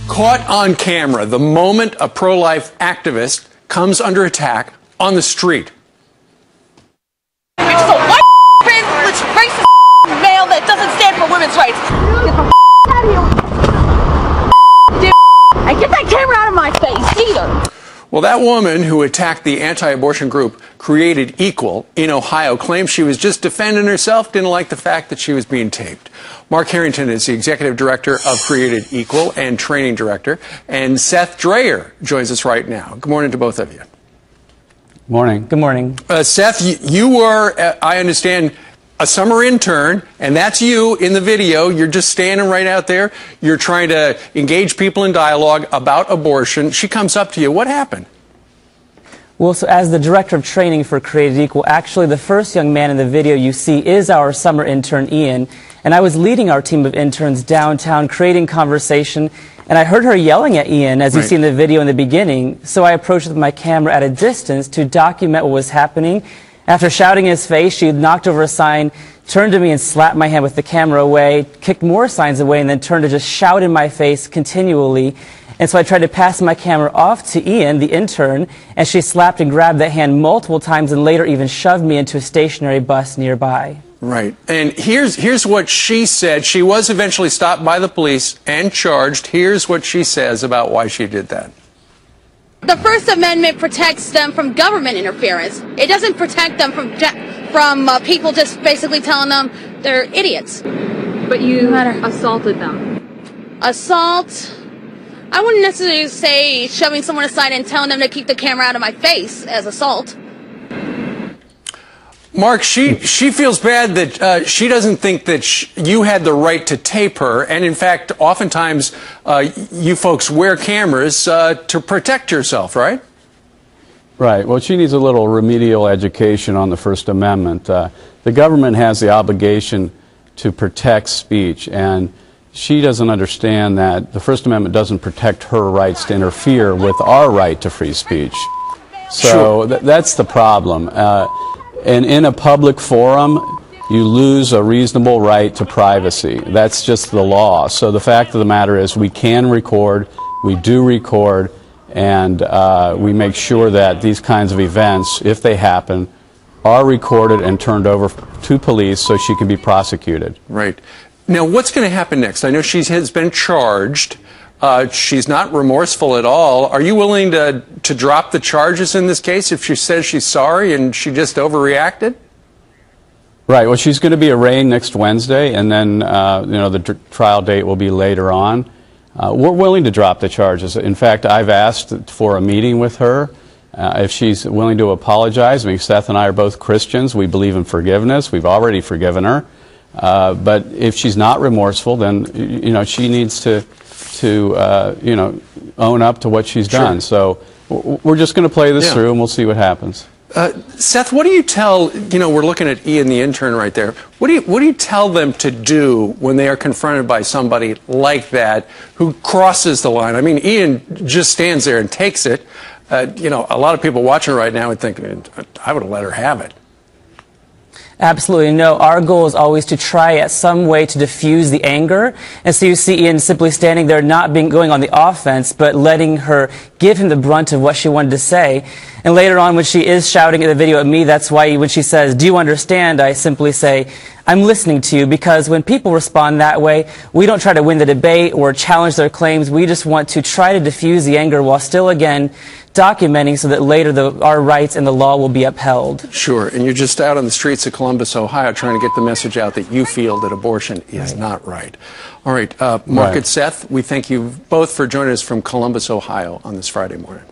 Caught on camera the moment a pro-life activist comes under attack on the street. You're just a white privileged racist male that doesn't stand for women's rights. Get the out of here. And get that camera out of my face, either. Well, that woman who attacked the anti-abortion group Created Equal in Ohio claims she was just defending herself, didn't like the fact that she was being taped. Mark Harrington is the executive director of Created Equal and training director, and Seth Dreyer joins us right now. Good morning to both of you. Morning. Good morning. Seth, you were, I understand, a summer intern, and that's you in the video. You're just standing right out there. You're trying to engage people in dialogue about abortion. She comes up to you. What happened? Well, so as the director of training for Created Equal, actually the first young man in the video you see is our summer intern, Ian, and I was leading our team of interns downtown creating conversation, and I heard her yelling at Ian, as you see in the video in the beginning, so I approached with my camera at a distance to document what was happening. After shouting in his face, she knocked over a sign, turned to me and slapped my hand with the camera away, kicked more signs away, and then turned to just shout in my face continually. And so I tried to pass my camera off to Ian, the intern, and she slapped and grabbed that hand multiple times and later even shoved me into a stationary bus nearby. Right. And here's what she said. She was eventually stopped by the police and charged. Here's what she says about why she did that. The First Amendment protects them from government interference. It doesn't protect them from people just basically telling them they're idiots. But you assaulted them. Assault? I wouldn't necessarily say shoving someone aside and telling them to keep the camera out of my face as assault. Mark, she feels bad that she doesn't think that you had the right to tape her, and in fact, oftentimes you folks wear cameras to protect yourself, right? Right. Well, she needs a little remedial education on the First Amendment. The government has the obligation to protect speech, and she doesn't understand that the First Amendment doesn't protect her rights to interfere with our right to free speech. So that's the problem. And in a public forum, you lose a reasonable right to privacy. That's just the law. So the fact of the matter is we can record, we do record, and we make sure that these kinds of events, if they happen, are recorded and turned over to police so she can be prosecuted. Right. Now, what's going to happen next? I know she has been charged. She's not remorseful at all. Are you willing to drop the charges in this case if she says she's sorry and she just overreacted? Right. Well, she's going to be arraigned next Wednesday, and then the trial date will be later on. We're willing to drop the charges. In fact, I've asked for a meeting with her if she's willing to apologize. I mean, Seth and I are both Christians. We believe in forgiveness. We've already forgiven her. But if she's not remorseful, then she needs to own up to what she's done. So we're just going to play this through, and we'll see what happens. Seth, what do you tell, we're looking at Ian, the intern right there. What do you tell them to do when they are confronted by somebody like that who crosses the line? I mean, Ian just stands there and takes it. A lot of people watching right now would think, I would have let her have it. Absolutely no. Our goal is always to try at some way to diffuse the anger. And so you see Ian simply standing there, not going on the offense, but letting her give him the brunt of what she wanted to say. And later on, when she is shouting in the video at me, that's why when she says, "Do you understand?" I simply say, "I'm listening to you," because when people respond that way, we don't try to win the debate or challenge their claims. We just want to try to diffuse the anger while still, again, documenting so that later our rights and the law will be upheld. Sure, and you're just out on the streets of Columbus, Ohio, trying to get the message out that you feel that abortion is not right. All right, Mark and Seth, we thank you both for joining us from Columbus, Ohio on this Friday morning.